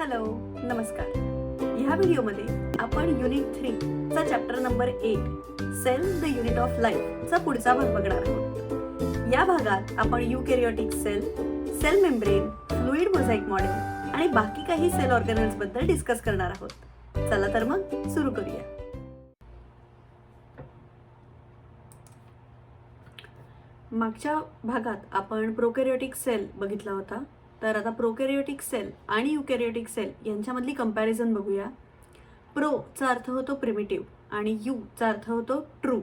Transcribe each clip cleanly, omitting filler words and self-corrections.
Hello, नमस्कार. ह्या व्हिडिओमध्ये आपण युनिट 3 चा chapter number 8 cell the unit of life चा पुढचा भाग बघणार आहोत. या भागात आपण eukaryotic cell, cell membrane, fluid mosaic model आणि बाकी काही सेल ऑर्गॅनेल्स बद्दल डिस्कस करणार आहोत. चला तर मग सुरू करूया. मागच्या भागात आपण प्रोकॅरियोटिक सेल बघितला होता. तर आता प्रोकॅरियोटिक सेल आणि युकॅरियोटिक सेल यांच्यामधली कंपॅरिझन बघूया. प्रो चा अर्थ होतो प्रिमिटिव्ह आणि यू चा अर्थ होतो ट्रू.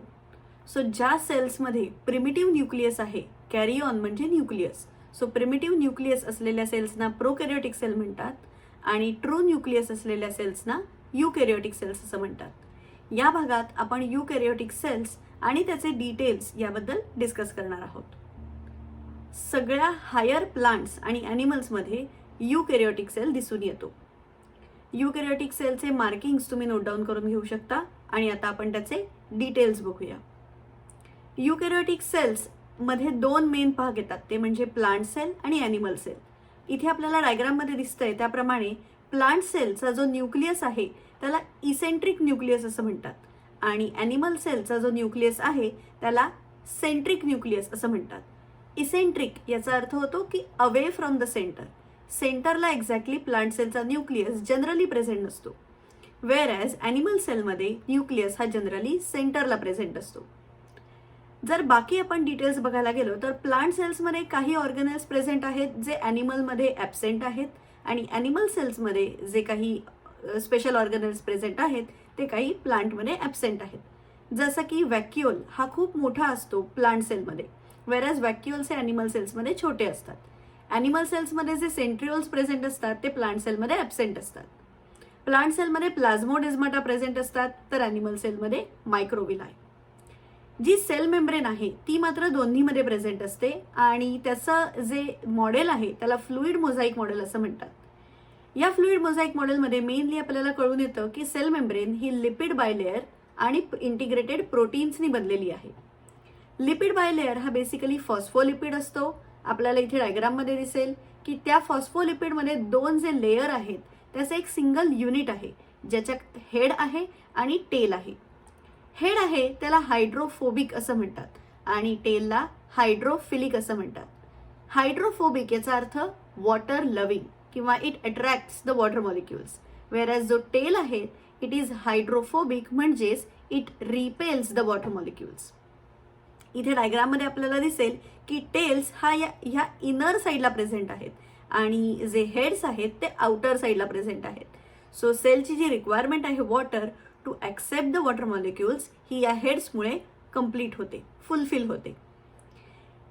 सो ज्या सेल्समध्ये प्रिमिटिव्ह न्यूक्लियस आहे, कॅरी ऑन म्हणजे न्यूक्लियस, सो प्रिमिटिव्ह न्यूक्लियस असलेल्या सेल्सना प्रोकॅरियोटिक सेल म्हणतात आणि ट्रू न्यूक्लियस असलेल्या सेल्सना युकॅरियोटिक सेल्स असं म्हणतात. या भागात आपण युकॅरियोटिक सेल्स आणि त्याचे डिटेल्स याबद्दल डिस्कस करणार आहोत. सगळ्या हायर प्लांट्स आणि ॲनिमल्समध्ये युकॅरियोटिक सेल दिसून येतो. युकॅरियोटिक सेलचे मार्किंग्स तुम्ही नोट डाऊन करून घेऊ शकता आणि आता आपण त्याचे डिटेल्स बघूया. युकॅरियोटिक सेल्स मध्ये दोन मेन भाग येतात, ते म्हणजे प्लांट सेल आणि ॲनिमल सेल. इथे आपल्याला डायग्राममध्ये दिसतंय त्याप्रमाणे प्लांट सेलचा जो न्यूक्लियस आहे त्याला इसेंट्रिक न्यूक्लियस असं म्हणतात आणि ॲनिमल सेलचा जो न्यूक्लियस आहे त्याला सेंट्रिक न्यूक्लियस असं म्हणतात. इसेंट्रिक याचा अर्थ होतो की अवे फ्रॉम द सेंटर. सेंटरला एक्झॅक्टली प्लांट सेलचा न्यूक्लियस जनरली प्रेझेंट नसतो, वेअर ॲज ॲनिमल सेलमध्ये न्यूक्लियस हा जनरली सेंटरला प्रेझेंट असतो. जर बाकी आपण डिटेल्स बघायला गेलो तर प्लांट सेल्समध्ये काही ऑर्गॅनेल्स प्रेझेंट आहेत जे ॲनिमलमध्ये ॲबसेंट आहेत आणि ॲनिमल सेल्समध्ये जे काही स्पेशल ऑर्गॅनेल्स प्रेझेंट आहेत ते काही प्लांटमध्ये ॲबसेंट आहेत. जसं की व्हॅक्युओल हा खूप मोठा असतो प्लांट सेलमध्ये, वेअरॅज व्हॅक्युओल्स हे ॲनिमल सेल्समध्ये छोटे असतात. ॲनिमल सेल्समध्ये जे सेंट्रिओल्स प्रेझेंट असतात ते प्लांट सेलमध्ये ॲबसेंट असतात. प्लांट सेलमध्ये प्लाझ्मोडेस्माटा प्रेझेंट असतात तर ॲनिमल सेलमध्ये मायक्रोविलाय. जी सेल मेम्ब्रेन आहे ती मात्र दोन्हीमध्ये प्रेझेंट असते आणि त्याचं जे मॉडेल आहे त्याला फ्लुइड मोझाईक मॉडेल असं म्हणतात. या फ्लुइड मोझाईक मॉडेलमध्ये मेनली आपल्याला कळून येतं की सेल मेम्ब्रेन ही लिपिड बायलेअर आणि इंटिग्रेटेड प्रोटीन्सनी बनलेली आहे. लिपिड बायलेअर हा बेसिकली फॉस्फोलिपिड असतो. आपल्याला इथे डायग्राममध्ये दिसेल की त्या फॉस्फोलिपिडमध्ये दोन जे लेयर आहेत त्याचं एक सिंगल युनिट आहे ज्याच्यात हेड आहे आणि टेल आहे. हेड आहे त्याला हायड्रोफोबिक असं म्हणतात आणि टेलला हायड्रोफिलिक असं म्हणतात. हायड्रोफोबिक याचा अर्थ वॉटर लव्हिंग किंवा it attracts the water molecules, whereas जो टेल आहे इट इज हायड्रोफोबिक म्हणजेच it repels the water molecules. इथे डायग्राममध्ये आपल्याला दिसेल की टेल्स हा ह्या इनर साईडला प्रेझेंट आहेत आणि जे हेड्स आहेत ते आउटर साईडला प्रेझेंट आहेत. सो सेलची जी रिक्वायरमेंट आहे water to accept the water molecules ही या हेड्समुळे कंप्लीट होते, फुलफिल होते.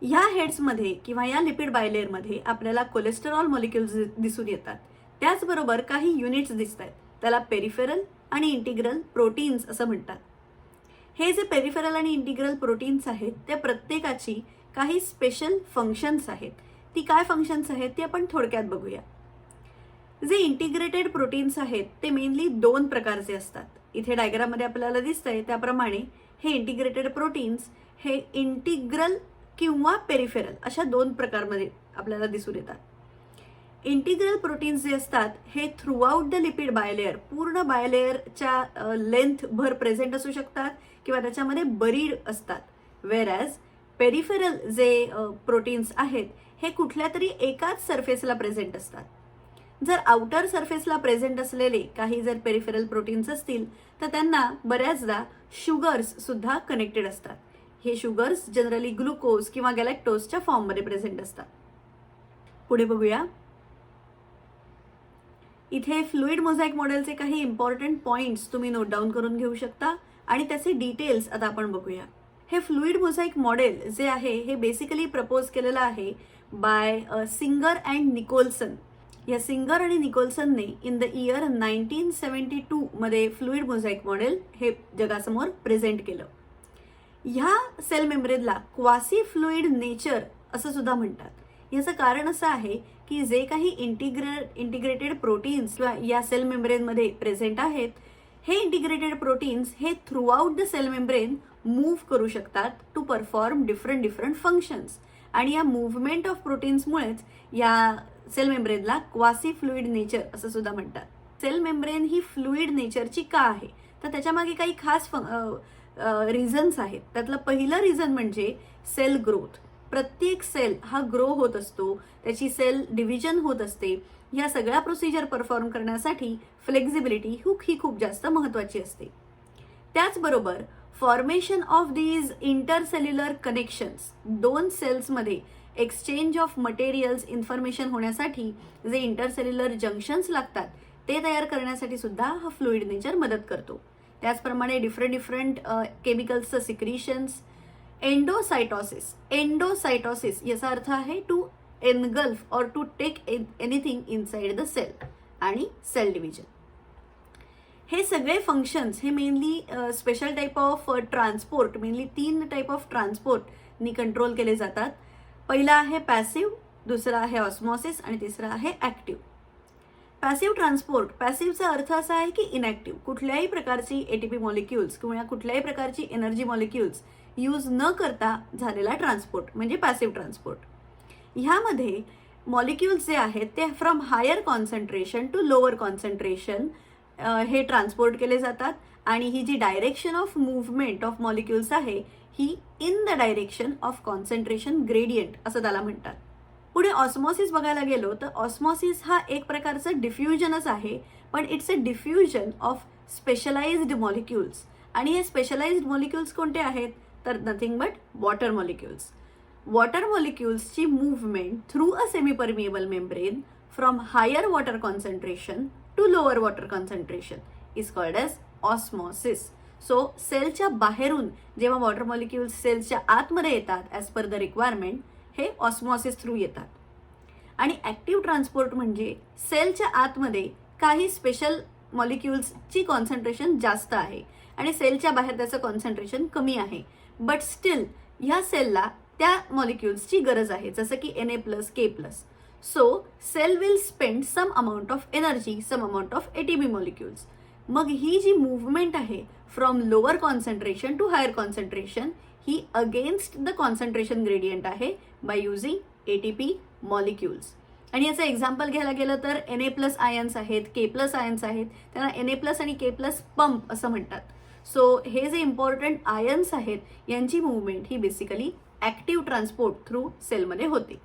ह्या हेड्समध्ये किंवा या लिपिड बायलेअरमध्ये आपल्याला कोलेस्टेरॉल मॉलिक्युल्स दिसून येतात. त्याचबरोबर काही युनिट्स दिसत आहेत, त्याला पेरिफेरल आणि इंटिग्रल प्रोटीन्स असं म्हणतात. हे जे पेरिफेरल आणि इंटिग्रल प्रोटीन्स आहेत त्या प्रत्येकाची काही स्पेशल फंक्शन्स आहेत. ती काय फंक्शन्स आहेत ते आपण थोडक्यात बघूया. जे इंटिग्रेटेड प्रोटीन्स आहेत ते मेनली दोन प्रकारचे असतात. इथे डायग्राममध्ये आपल्याला दिसतंय त्याप्रमाणे हे इंटिग्रेटेड प्रोटीन्स हे इंटिग्रल किंवा पेरिफेरल अशा दोन प्रकारमध्ये आपल्याला दिसून येतात. इंटिग्रल प्रोटीन्स जे असतात हे थ्रूआउट द लिपिड बायलेअर, पूर्ण बायलेअरच्या लेंथ भर प्रेझेंट असू शकतात किंवा त्याच्यामध्ये बरीड असतात. वेअरॅज पेरिफेरल जे प्रोटीन्स आहेत हे कुठल्या तरी एकाच सरफेसला प्रेझेंट असतात. जर आउटर सरफेसला प्रेझेंट असलेले काही जर पेरिफेरल प्रोटीन्स असतील तर त्यांना बऱ्याचदा शुगर्स सुद्धा कनेक्टेड असतात. हे शुगर्स जनरली ग्लुकोज किंवा गॅलेक्टोजच्या फॉर्ममध्ये प्रेझेंट असतात. पुढे बघूया. इथे फ्लुइड मोझाईक मॉडेलचे काही इम्पॉर्टंट पॉइंट्स तुम्ही नोट डाऊन करून घेऊ शकता आणि त्याचे डिटेल्स आता आपण बघूया. हे फ्लुइड मोझाईक मॉडेल जे आहे हे बेसिकली प्रपोज केलेलं आहे बाय सिंगर अँड निकोलसन. या सिंगर आणि निकोलसनने इन द इयर 1972 मध्ये फ्लुइड मोझाईक मॉडेल हे जगासमोर प्रेझेंट केलं. ह्या सेल मेम्ब्रेनला क्वासी फ्लुइड नेचर असं सुद्धा म्हणतात. याचं कारण असं आहे की जे काही इंटिग्रेटेड प्रोटीन्स या सेल मेम्ब्रेनमध्ये प्रेझेंट आहेत हे इंटिग्रेटेड प्रोटीन्स हे throughout the cell membrane move करू शकतात टू परफॉर्म डिफरंट फंक्शन्स आणि या मूव्हमेंट ऑफ प्रोटीन्समुळेच या सेल मेम्ब्रेनला क्वासी फ्लुइड नेचर असं सुद्धा म्हणतात। सेल मेम्ब्रेन ही फ्लुइड नेचरची का आहे, तर त्याच्यामागे काही खास रिझन्स आहेत। त्यातलं पहिलं रिझन म्हणजे सेल ग्रोथ। प्रत्येक सेल हा ग्रो होत असतो, त्याची सेल डिव्हिजन होत असते। या सगळ्या प्रोसिजर परफॉर्म करण्यासाठी फ्लेक्झिबिलिटी ही खूप जास्त महत्त्वाची असते। त्याचबरोबर formation of these intercellular connections, दोन सेल्समध्ये एक्सचेंज ऑफ मटेरियल्स इन्फॉर्मेशन होण्यासाठी जे इंटरसेल्युलर जंक्शन्स लागतात ते तयार करण्यासाठी सुद्धा हा फ्लुइड नेचर मदत करतो। त्याचप्रमाणे डिफरंट केमिकल्सचं सिक्रिशन्स। एंडोसाइटोसिस याचा अर्थ आहे टू एनगल्फ और to take anything inside the cell आणि सेल डिव्हिजन। हे सगळे फंक्शन्स हे mainly special type of transport, mainly 3 type of ट्रान्सपोर्टनी कंट्रोल केले जातात। पहिला आहे पॅसिव्ह, दुसरा आहे ऑस्मॉसिस आणि तिसरा आहे ॲक्टिव्ह। पॅसिव्ह ट्रान्सपोर्ट, पॅसिव्हचा अर्थ असा आहे की इनॅक्टिव्ह, कुठल्याही प्रकारची एटीपी मॉलिक्युल्स किंवा कुठल्याही प्रकारची एनर्जी मॉलिक्युल्स यूज न करता झालेला ट्रान्सपोर्ट म्हणजे पॅसिव्ह ट्रान्सपोर्ट। ह्यामध्ये मॉलिक्युल्स जे आहेत ते from higher concentration to lower concentration हे ट्रान्सपोर्ट केले जातात आणि ही जी direction of movement of molecules आहे ही in the direction of concentration gradient असं त्याला म्हणतात। पुढे ऑस्मॉसिस बघायला गेलो तर ऑस्मॉसिस हा एक प्रकारचं डिफ्युजनच आहे, पण it's a diffusion of specialised molecules. आणि हे स्पेशलाइज्ड मॉलिक्युल्स कोणते आहेत, तर nothing but water molecules. Water मॉलिक्युल्सची movement through a semi permeable membrane from higher water concentration to lower water concentration is called as osmosis. So सेलच्या बाहेरून जेव्हा water molecules सेल्सच्या आतमध्ये येतात ॲज पर द रिक्वायरमेंट, हे ऑस्मॉसिस थ्रू येतात। आणि ॲक्टिव्ह ट्रान्सपोर्ट म्हणजे सेलच्या आतमध्ये काही स्पेशल मॉलिक्युल्सची कॉन्सन्ट्रेशन जास्त आहे आणि सेलच्या बाहेर त्याचं कॉन्सन्ट्रेशन कमी आहे, बट स्टील ह्या सेलला त्या मॉलिक्युल्सची गरज आहे, जसं की Na+K+। So cell will spend some amount of energy, some amount of ATP molecules. मग ही जी मूव्हमेंट आहे from lower concentration to higher concentration ही अगेन्स्ट द कॉन्सन्ट्रेशन ग्रेडियंट आहे बाय युझिंग एटीपी मॉलिक्युल्स। आणि याचं एक्झाम्पल घ्यायला गेलं तर Na+ आयन्स आहेत, K+ आयन्स आहेत, त्यांना Na+ आणि K+ पंप असं म्हणतात। सो हे जे इम्पॉर्टंट आयन्स आहेत यांची मूव्हमेंट ही बेसिकली ॲक्टिव्ह ट्रान्सपोर्ट थ्रू सेलमध्ये होते।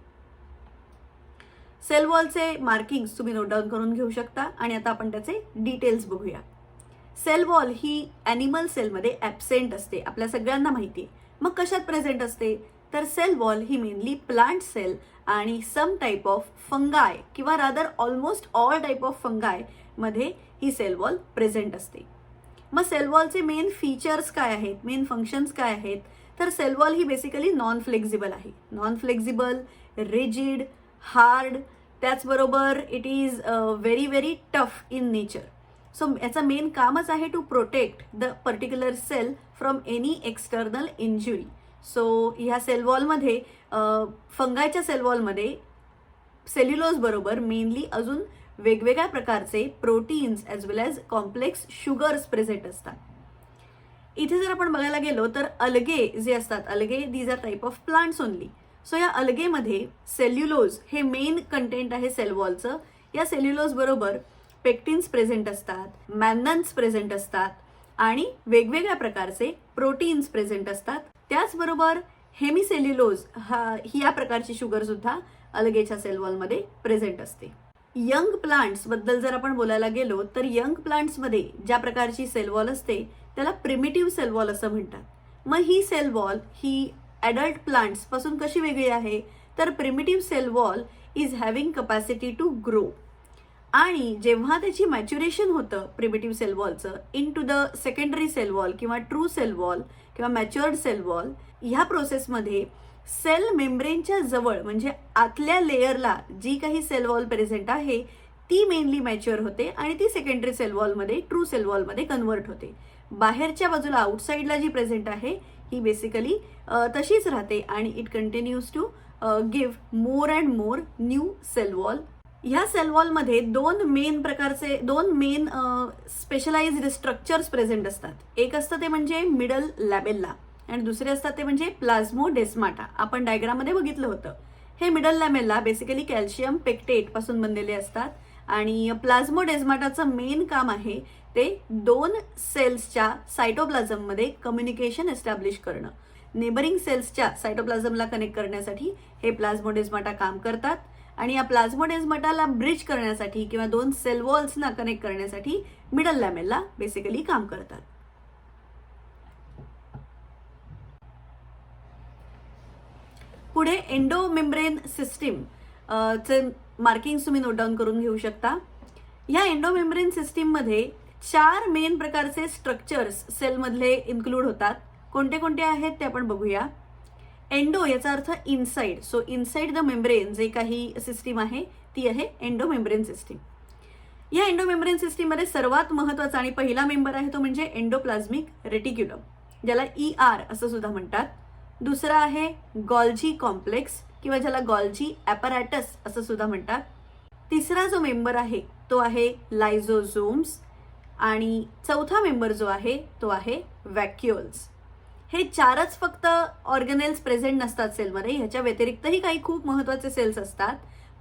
सेल वॉलचे मार्किंग्स तुम्ही नोट डाऊन करून घेऊ शकता आणि आता आपण त्याचे डिटेल्स बघूया। सेल वॉल ही ॲनिमल सेलमध्ये ॲब्सेंट असते, आपल्या सगळ्यांना माहिती आहे। मग कशात प्रेझेंट असते, तर सेल वॉल ही मेनली प्लांट सेल आणि सम टाईप ऑफ फंगाय किंवा rather almost all type of फंगाय मध्ये ही सेल वॉल प्रेझेंट असते। मग सेल वॉलचे मेन फीचर्स काय आहेत, मेन फंक्शन्स काय आहेत, तर सेल वॉल ही बेसिकली नॉन फ्लेक्झिबल आहे। नॉन फ्लेक्झिबल, रिजिड, हार्ड, त्याचबरोबर it is very tough in nature. So याचं मेन कामच आहे to protect the particular cell from any external injury. So ह्या सेल वॉलमध्ये फंगायच्या सेल वॉलमध्ये सेल्युलोज बरोबर मेनली अजून वेगवेगळ्या प्रकारचे proteins as well as complex sugars present असतात। इथे जर आपण बघायला गेलो तर अलगे जे असतात, algae these are type of plants only. So या अलगेमध्ये सेल्युलोज हे मेन कंटेंट आहे सेल वॉलचं। या सेल्युलोज बरोबर पेक्टिन्स प्रेझेंट असतात, मॅनन्स प्रेझेंट असतात आणि वेगवेगळ्या प्रकारचे प्रोटीन्स प्रेझेंट असतात। त्याचबरोबर हेमिसेल्युलोज ही या प्रकारची शुगर सुद्धा अलगेच्या सेल वॉलमध्ये प्रेझेंट असते। यंग प्लांट्स बद्दल जर आपण बोलायला गेलो तर यंग प्लांट्समध्ये ज्या प्रकारची सेल वॉल असते त्याला प्रिमिटिव्ह सेल वॉल असं म्हणतात। मग ही सेल वॉल ही ॲडल्ट प्लांट्स पासून कशी वेगळी आहे, तर primitive cell wall is having capacity to grow. आणि जेव्हा त्याची मॅच्युरेशन होतं प्रिमिटिव्ह सेल वॉलचं into the secondary cell wall किंवा ट्रू सेल वॉल किंवा मॅच्युअर्ड सेल वॉल, ह्या प्रोसेसमध्ये सेल मेम्ब्रेनच्या जवळ म्हणजे आतल्या लेयरला जी काही सेल वॉल प्रेझेंट आहे ती मेनली मॅच्युअर होते आणि ती सेकंडरी सेल वॉलमध्ये ट्रू सेल वॉलमध्ये कन्वर्ट होते। बाहेरच्या बाजूला आउटसाइडला जी प्रेझेंट आहे ही बेसिकली तशीच राहते आणि it continues to give more and more new cell wall. ह्या सेल वॉलमध्ये दोन मेन स्पेशलाइज्ड स्ट्रक्चर्स प्रेझेंट असतात। एक असतं ते म्हणजे मिडल लॅबेल्ला आणि दुसरे असतात ते म्हणजे प्लाझ्मोडेस्माटा। आपण डायग्राममध्ये बघितलं होतं। हे मिडल लॅमेला बेसिकली कॅल्शियम पेक्टेट पासून बनलेले असतात आणि प्लाझ्मोडेस्माटाचं मेन काम आहे ते दोन सेल्सच्या सायटोप्लाझममध्ये कम्युनिकेशन एस्टॅब्लिश करणं. नेबरिंग सेल्सच्या सायटोप्लाझमला कनेक्ट करण्यासाठी हे प्लाझ्मोडेस्माटा काम करतात आणि या प्लाझ्मोडेस्माटाला ब्रिज करण्यासाठी किंवा दोन सेल वॉल्सना कनेक्ट करण्यासाठी मिडल लॅमेला बेसिकली काम करतात. पुढे एंडोमेम्ब्रेन सिस्टीम चे मार्किंग तुम्ही नोट डाऊन करून घेऊ शकता. या एंडोमेम्ब्रेन सिस्टीममध्ये 4 मेन प्रकारचे स्ट्रक्चर्स सेलमधले इन्क्लूड होतात. कोणते कोणते आहेत ते आपण बघूया. एंडो याचा अर्थ inside, so inside the membrane जे काही सिस्टीम आहे ती आहे एंडोमेम्ब्रेन सिस्टीम. या एंडोमेम्ब्रेन सिस्टीममध्ये सर्वात महत्त्वाचा आणि पहिला मेंबर आहे तो म्हणजे एंडोप्लाझ्मिक रेटिक्युलम, ज्याला ER असं सुद्धा म्हणतात. दुसरा आहे गॉल्जी कॉम्प्लेक्स किंवा ज्याला गॉल्जी ॲपॅरेटस असं सुद्धा म्हणतात. तिसरा जो मेंबर आहे तो आहे लायझोझोम्स आणि चौथा मेंबर जो आहे तो आहे व्हॅक्युल्स. हे 4च फक्त ऑर्गनेल्स प्रेझेंट नसतात सेलमध्ये, ह्याच्या व्यतिरिक्तही काही खूप महत्त्वाचे सेल्स असतात.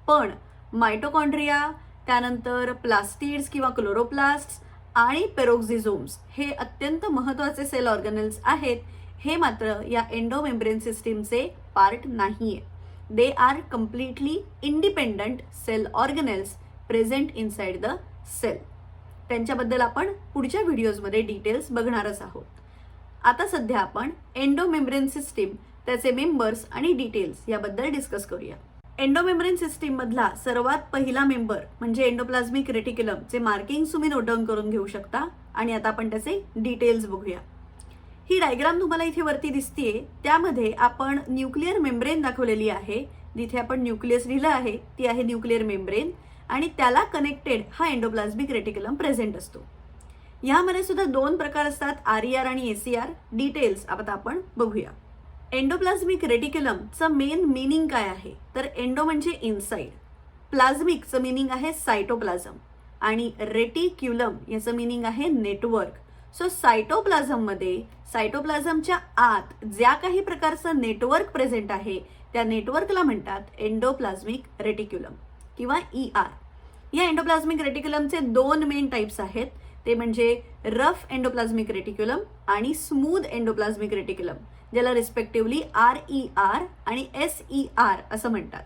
पण मायटोकॉन्ड्रिया, त्यानंतर प्लास्टिड्स किंवा क्लोरोप्लास्ट्स आणि पेरोक्झिझोम्स हे अत्यंत महत्त्वाचे सेल ऑर्गनेल्स आहेत. हे मात्र या एंडोमेम्ब्रेन सिस्टीमचे पार्ट नाहीये. They are completely independent cell organelles present inside the cell. त्यांच्याबद्दल आपण पुढच्या व्हिडिओजमध्ये डिटेल्स बघणारच आहोत. आता सध्या आपण एंडोमेम्ब्रेन सिस्टीम, त्याचे मेंबर्स आणि डिटेल्स याबद्दल डिस्कस करूया. एंडोमेम्ब्रेन सिस्टीम मधला सर्वात पहिला मेंबर म्हणजे एंडोप्लाझ्मिक रेटिक्युलम चे मार्किंग तुम्ही नोट डाऊन करून घेऊ शकता आणि आता आपण त्याचे डिटेल्स बघूया. ही डायग्राम तुम्हाला इथे वरती दिसतीये, त्यामध्ये आपण न्यूक्लिअर मेम्ब्रेन दाखवलेली आहे. जिथे आपण न्यूक्लियस लिहिलं आहे ती आहे न्यूक्लिअर मेम्ब्रेन आणि त्याला कनेक्टेड हा एंडोप्लाझ्मिक रेटिक्युलम प्रेझेंट असतो. यामध्ये सुद्धा 2 प्रकार असतात, RER आणि ACR. डिटेल्स आता आपण बघूया. एंडोप्लाझ्मिक रेटिक्युलमचं मेन मिनिंग काय आहे तर एंडो म्हणजे इनसाइड, प्लाझ्मिकचं मिनिंग आहे सायटोप्लाझम आणि रेटिक्युलम याचं मिनिंग आहे नेटवर्क. सो सायटोप्लाझममध्ये सायटोप्लाझमच्या आत ज्या काही प्रकारचं नेटवर्क प्रेझेंट आहे त्या नेटवर्कला म्हणतात एंडोप्लाझ्मिक रेटिक्युलम किंवा ER. या एंडोप्लाझ्मिक रेटिक्युलमचे 2 मेन टाइप्स आहेत, ते म्हणजे रफ एंडोप्लाझ्मिक रेटिक्युलम आणि स्मूथ एंडोप्लाझ्मिक रेटिक्युलम, ज्याला रिस्पेक्टिव्हली RER आणि SER असं म्हणतात.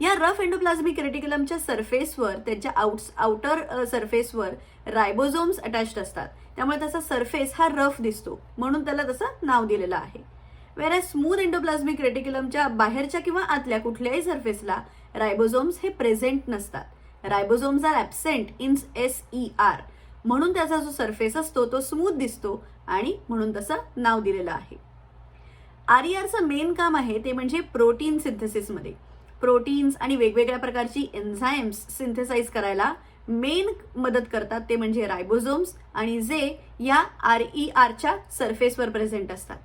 या रफ एंडोप्लाझ्मिक रेटिक्युलमच्या सरफेसवर, त्याच्या आउटर सरफेसवर रायबोझोम्स अटॅच्ड असतात, त्यामुळे त्याचा सरफेस हा रफ दिसतो, म्हणून त्याला तसं नाव दिलेलं आहे. वेअर स्मूथ एंडोप्लाझ्मिक रेटिक्युलमच्या बाहेरच्या किंवा आतल्या कुठल्याही सरफेसला रायबोझोम्स हे प्रेझेंट नसतात. Ribosomes are absent in SER, म्हणून त्याचा जो सरफेस असतो तो स्मूथ दिसतो आणि म्हणून तसं नाव दिलेलं आहे. RERचं मेन काम आहे ते म्हणजे प्रोटीन सिंथेसिसमध्ये. प्रोटीन्स आणि वेगवेगळ्या प्रकारची एन्झाईम्स सिंथेसाइज करायला मेन मदत करतात ते म्हणजे रायबोझोम्स आणि जे या RERच्या सरफेसवर प्रेझेंट असतात.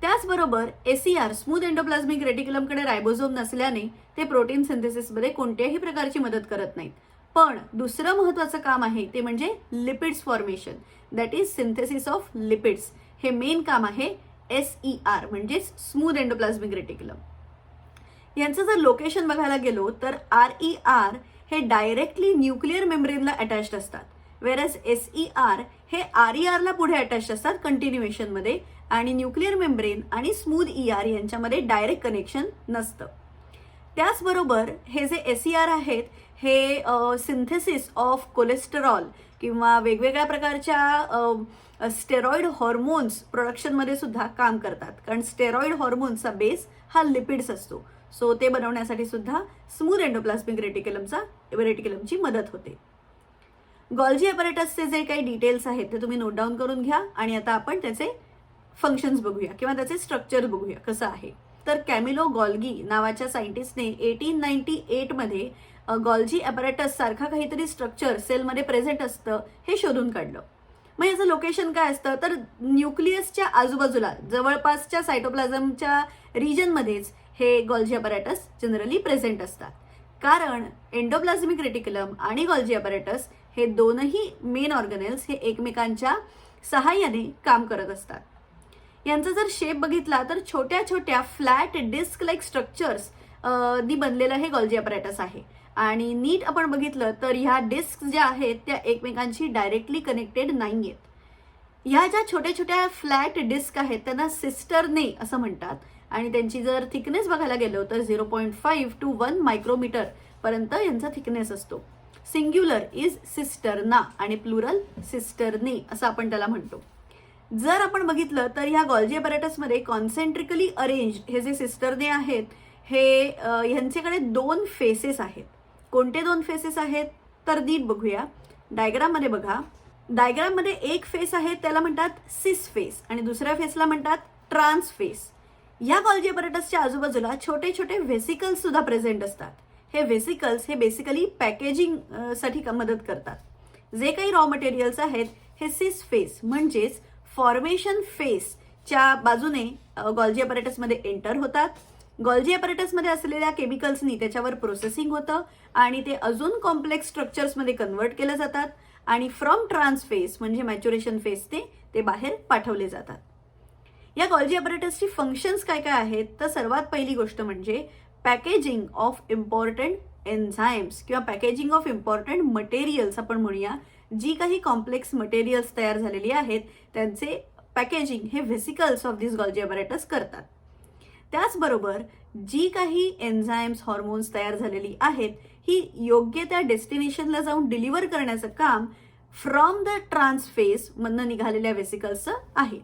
त्याचबरोबर ACR स्मूथ एंडोप्लाझ्मिक रेटिक्युलमकडे रायबोझोम नसल्याने ते प्रोटीन सिंथेसिसमध्ये कोणत्याही प्रकारची मदत करत नाहीत. पण दुसरं महत्त्वाचं काम आहे ते म्हणजे lipids formation, that is synthesis of lipids. हे मेन काम आहे SER म्हणजेच स्मूथ एंडोप्लाझ्मिक रेटिक्युलम. यांचं जर लोकेशन बघायला गेलो तर RER हे डायरेक्टली न्यूक्लिअर मेम्ब्रेनला अटॅच्ड असतात, वेअरएज SER हे RERला पुढे अटॅच्ड असतात कंटिन्युएशनमध्ये आणि न्यूक्लिअर मेम्ब्रेन आणि स्मूथ ER यांच्यामध्ये डायरेक्ट कनेक्शन नसतं. त्याचबरोबर हे जे SER आहेत हे सिंथेसिस ऑफ कोलेस्टेरॉल किंवा वेगवेगळ्या प्रकारच्या स्टेरॉइड हॉर्मोन्स प्रोडक्शनमध्ये सुद्धा काम करतात, कारण स्टेरॉइड हॉर्मोन्सचा बेस हा लिपिड्स असतो. सो ते बनवण्यासाठी सुद्धा स्मूथ एंडोप्लाझ्मिक रेटिक्युलमची मदत होते. गॉल्जी ॲपॅरेटसचे जे काही डिटेल्स आहेत ते तुम्ही नोट डाऊन करून घ्या आणि आता आपण त्याचे फंक्शन्स बघूया किंवा त्याचे स्ट्रक्चर बघूया कसं आहे. तर कॅमिलो गॉल्गी नावाच्या सायंटिस्टने 1898 मध्ये गॉल्जी ॲपॅरेटस सारखा काहीतरी स्ट्रक्चर सेलमध्ये प्रेझेंट असतं हे शोधून काढलं. मग याचं लोकेशन काय असतं तर न्यूक्लियसच्या आजूबाजूला जवळपासच्या सायटोप्लाझमच्या रिजनमध्येच हे गॉल्जी ॲपॅरेटस जनरली प्रेझेंट असतात, कारण एंडोप्लाझ्मिक रेटिक्युलम आणि गॉल्जी ॲपॅरेटस हे दोनही मेन ऑर्गनेल्स हे एकमेकांच्या सहाय्याने काम करत असतात. यांचा जर शेप बघितला तर छोट्या छोट्या फ्लॅट डिस्क लाईक स्ट्रक्चर्स नी बनलेलं हे गॉल्जी अपॅरेटस आहे. आणि नीट आपण बघितलं तर ह्या डिस्क ज्या आहेत त्या एकमेकांशी डायरेक्टली कनेक्टेड नाही आहेत. ह्या ज्या छोट्या छोट्या फ्लॅट डिस्क आहेत त्यांना सिस्टरने असं म्हणतात आणि त्यांची जर थिकनेस बघायला गेलो तर 0.5 to 1 मायक्रोमीटर पर्यंत यांचा थिकनेस असतो. सिंग्युलर इज सिस्टरना आणि प्लुरल सिस्टरने असं आपण त्याला म्हणतो. जर आपण बघितलं तर ह्या गॉल्जी अपॅरेटसमध्ये कॉन्सेंट्रिकली अरेंज हे जे सिस्टरने आहेत हे ह्यांच्याकडे 2 फेसेस आहेत. कोणते 2 फेसेस आहेत तर नीट बघूया. डायग्राममध्ये बघा. डायग्राममध्ये एक फेस आहे त्याला म्हणतात सिस फेस आणि दुसऱ्या फेसला म्हणतात ट्रान्स फेस. या गॉल्जी अपॅरेटसच्या आजूबाजूला छोटे छोटे व्हेसिकल्स सुद्धा प्रेझेंट असतात. हे व्हेसिकल्स हे बेसिकली पॅकेजिंग साठी मदत करतात. जे काही रॉ मटेरियल्स आहेत हे सिस फेस म्हणजेच फॉर्मेशन फेसच्या बाजूने गॉल्जी अपॅरेटसमध्ये एंटर होतात. गॉल्जी अपॅरेटसमध्ये असलेल्या केमिकल्सनी त्याच्यावर प्रोसेसिंग होतं आणि ते अजून कॉम्प्लेक्स स्ट्रक्चर्समध्ये कन्वर्ट केले जातात आणि फ्रॉम ट्रान्स फेस म्हणजे मॅच्युरेशन फेसने ते बाहेर पाठवले जातात. या गॉल्जी अपॅरेटसची फंक्शन्स काय काय आहेत तर सर्वात पहिली गोष्ट म्हणजे पॅकेजिंग ऑफ इम्पॉर्टंट एन्झाईम्स किंवा पॅकेजिंग ऑफ इम्पॉर्टंट मटेरियल्स आपण म्हणूया. जी काही कॉम्प्लेक्स मटेरियल्स तयार झालेली आहेत त्यांचे पॅकेजिंग हे vesicles of this Golgi apparatus करतात. त्याचबरोबर जी काही एन्झाईम्स हॉर्मोन्स तयार झालेली आहेत ही योग्य त्या डेस्टिनेशनला जाऊन डिलिव्हर करण्याचं काम फ्रॉम द ट्रान्स फेस मधनं निघालेल्या व्हेसिकल्सचं आहे.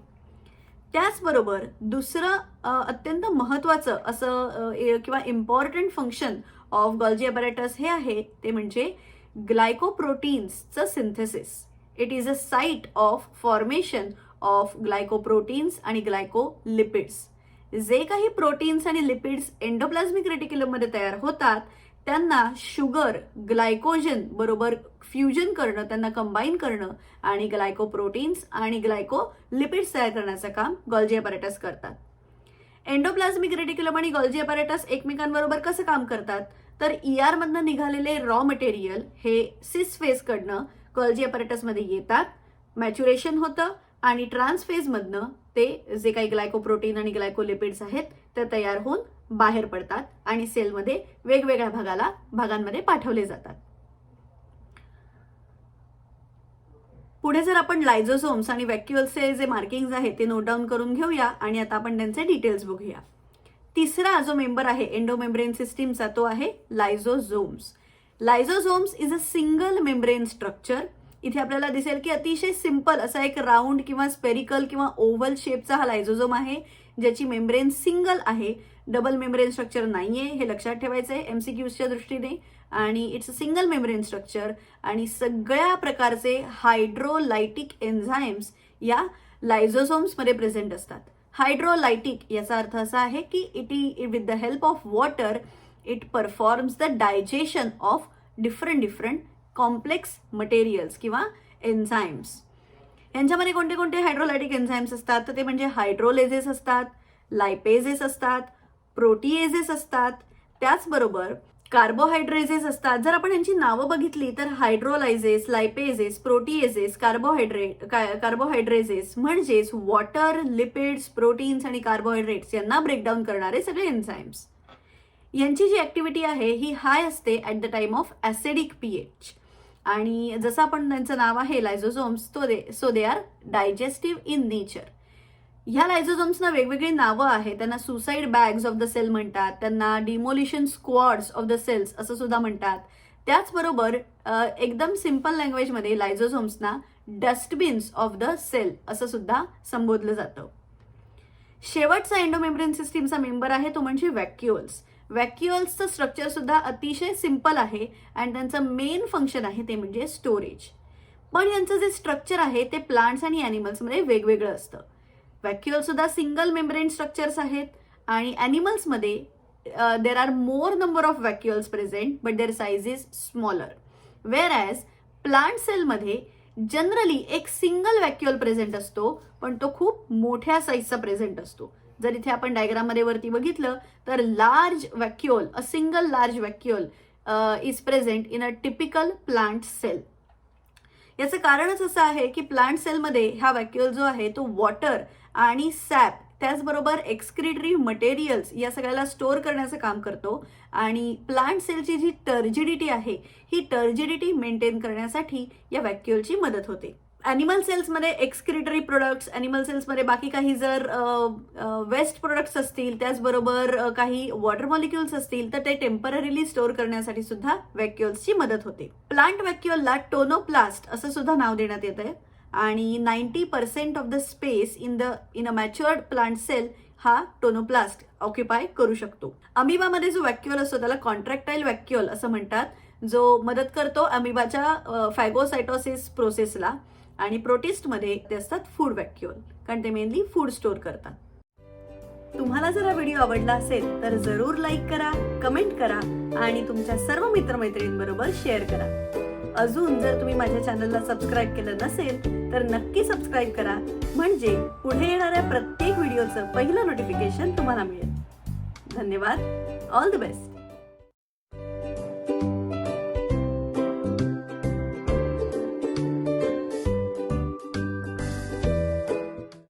त्याचबरोबर दुसरं अत्यंत महत्त्वाचं असं किंवा important function of Golgi apparatus हे आहे ते म्हणजे ग्लायकोप्रोटीन्सचं synthesis. It is a site of formation of glycoproteins आणि ग्लायकोलिपिड्स. जे काही प्रोटीन्स आणि लिपिड्स एंडोप्लाझ्मिक रेटिक्युलममध्ये तयार होतात त्यांना शुगर ग्लायकोजन बरोबर फ्युजन करणं, त्यांना कंबाईन करणं आणि ग्लायकोप्रोटीन्स आणि ग्लायकोलिपिड्स तयार करण्याचं काम गॉल्जी अपॅरेटस करतात. एंडोप्लाझ्मिक रेटिक्युलम आणि गॉल्जी अपॅरेटस एकमेकांबरोबर कसं काम करतात तर ER मधनं निघालेले रॉ मटेरियल हे सिस फेसकडनं गॉल्जी अपॅरेटसमध्ये येतात, मॅच्युरेशन होतं आणि ट्रान्स फेजमधनं ते जे काही ग्लायकोप्रोटीन आणि ग्लायकोलिपिड्स आहेत ते तयार होऊन बाहेर पडतात आणि सेलमध्ये वेगवेगळ्या भागांमध्ये पाठवले जातात. पुढे जर आपण लायझोसोम्स आणि व्हॅक्युअल्सचे जे मार्किंग्स आहेत ते नोट डाऊन करून घेऊया आणि आता आपण त्यांचे डिटेल्स बघूया. तिसरा जो मेंबर आहे एंडोमेम्ब्रेन सिस्टीमचा तो आहे lysosomes. Lysosomes is a single membrane structure. इथे आपल्याला दिसेल की अतिशय सिंपल असा एक राऊंड किंवा स्पेरिकल किंवा ओव्हल शेपचा हा लायझोसोम आहे ज्याची मेम्ब्रेन सिंगल आहे. डबल मेम्ब्रेन स्ट्रक्चर नाहीये हे लक्षात ठेवायचं आहे MCQच्या दृष्टीने. आणि it's a single membrane structure आणि सगळ्या प्रकारचे हायड्रोलायटिक एन्झाईम्स या लायझोसोम्समध्ये प्रेझेंट असतात. हायड्रोलायटिक याचा अर्थ असा आहे की with the help of water it performs the digestion of different complex materials किंवा एन्झाईम्स. यांच्यामध्ये कोणते कोणते हायड्रोलायटिक एन्झाईम्स असतात तर ते म्हणजे हायड्रोलेजेस असतात, लायपेजेस असतात, प्रोटीएजेस असतात, त्याचबरोबर कार्बोहायड्रेजेस असतात. जर आपण यांची नावं बघितली तर हायड्रोलायजेस, लायपेजेस, प्रोटीएजेस, कार्बोहायड्रेजेस म्हणजेच वॉटर, लिपिड्स, प्रोटीन्स आणि कार्बोहायड्रेट्स यांना ब्रेकडाऊन करणारे सगळे एन्झाईम्स. यांची जी ऍक्टिव्हिटी आहे ही हाय असते at the time of acidic pH. आणि जसं आपण त्यांचं नाव आहे lysosomes so they are digestive in nature. ह्या लायझोसोम्सना वेगवेगळी नावं आहेत. त्यांना suicide bags of the cell म्हणतात, त्यांना demolition squads of the cells असं सुद्धा म्हणतात. त्याचबरोबर एकदम सिंपल लँग्वेजमध्ये लायझोसोम्सना डस्टबिन्स ऑफ द सेल असं सुद्धा संबोधलं जातं. शेवटचा एंडोमेम्ब्रेन सिस्टीमचा मेंबर आहे तो म्हणजे व्हॅक्युअल्स. व्हॅक्युअल्सचं स्ट्रक्चर सुद्धा अतिशय सिंपल आहे आणि त्यांचं मेन फंक्शन आहे ते म्हणजे स्टोरेज. पण यांचं जे स्ट्रक्चर आहे ते प्लांट्स आणि ॲनिमल्समध्ये वेगवेगळं असतं. व्हॅक्युअल सुद्धा सिंगल मेम्ब्रेन स्ट्रक्चर्स आहेत आणि ॲनिमल्समध्ये there are more number of vacuoles present but their size is smaller. Whereas plant सेलमध्ये जनरली एक सिंगल व्हॅक्युअल प्रेझेंट असतो पण तो खूप मोठ्या साईजचा प्रेझेंट असतो. जर इथे आपण डायग्राममध्ये वरती बघितलं तर large vacuole, a single large vacuole is present in a typical plant cell. याचं कारणच असं आहे की प्लांट सेलमध्ये हा व्हॅक्युअल जो आहे तो वॉटर आणि सॅप त्याचबरोबर एक्सक्रिटरी मटेरियल्स या सगळ्याला स्टोअर करण्याचं काम करतो आणि प्लांट सेलची जी टर्जिडिटी आहे ही टर्जिडिटी मेंटेन करण्यासाठी या व्हॅक्युअलची मदत होते. ॲनिमल सेल्समध्ये एक्सक्रिटरी प्रोडक्ट्स, ॲनिमल सेल्समध्ये बाकी काही जर वेस्ट प्रोडक्ट्स असतील, त्याचबरोबर काही वॉटर मॉलिक्युल्स असतील तर ते टेम्पररीली स्टोअर करण्यासाठी सुद्धा व्हॅक्युअल्सची मदत होते. प्लांट व्हॅक्युअलला टोनोप्लास्ट असं सुद्धा नाव देण्यात येतं आणि 90% of the space in a matured plant cell हा टोनोप्लास्ट ऑक्युपाय करू शकतो. अमिबामध्ये जो व्हॅक्युअल असतो त्याला कॉन्ट्रॅक्टाईल व्हॅक्युअल असं म्हणतात, जो मदत करतो अमिबाच्या फॅगोसायटोसिस प्रोसेसला. आणि प्रोटिस्टमध्ये ते असतात फूड व्हॅक्युअल, कारण ते मेनली फूड स्टोअर करतात. तुम्हाला जर हा व्हिडिओ आवडला असेल तर जरूर लाईक करा, कमेंट करा आणि तुमच्या सर्व मित्रमैत्रिणींबरोबर शेअर करा. अजून जर तुम्ही माझ्या चॅनलला सबस्क्राईब केलं नसेल तर नक्की सबस्क्राईब करा, म्हणजे पुढे येणाऱ्या प्रत्येक व्हिडिओचं पहिलं नोटिफिकेशन तुम्हाला मिळेल. धन्यवाद. All the best.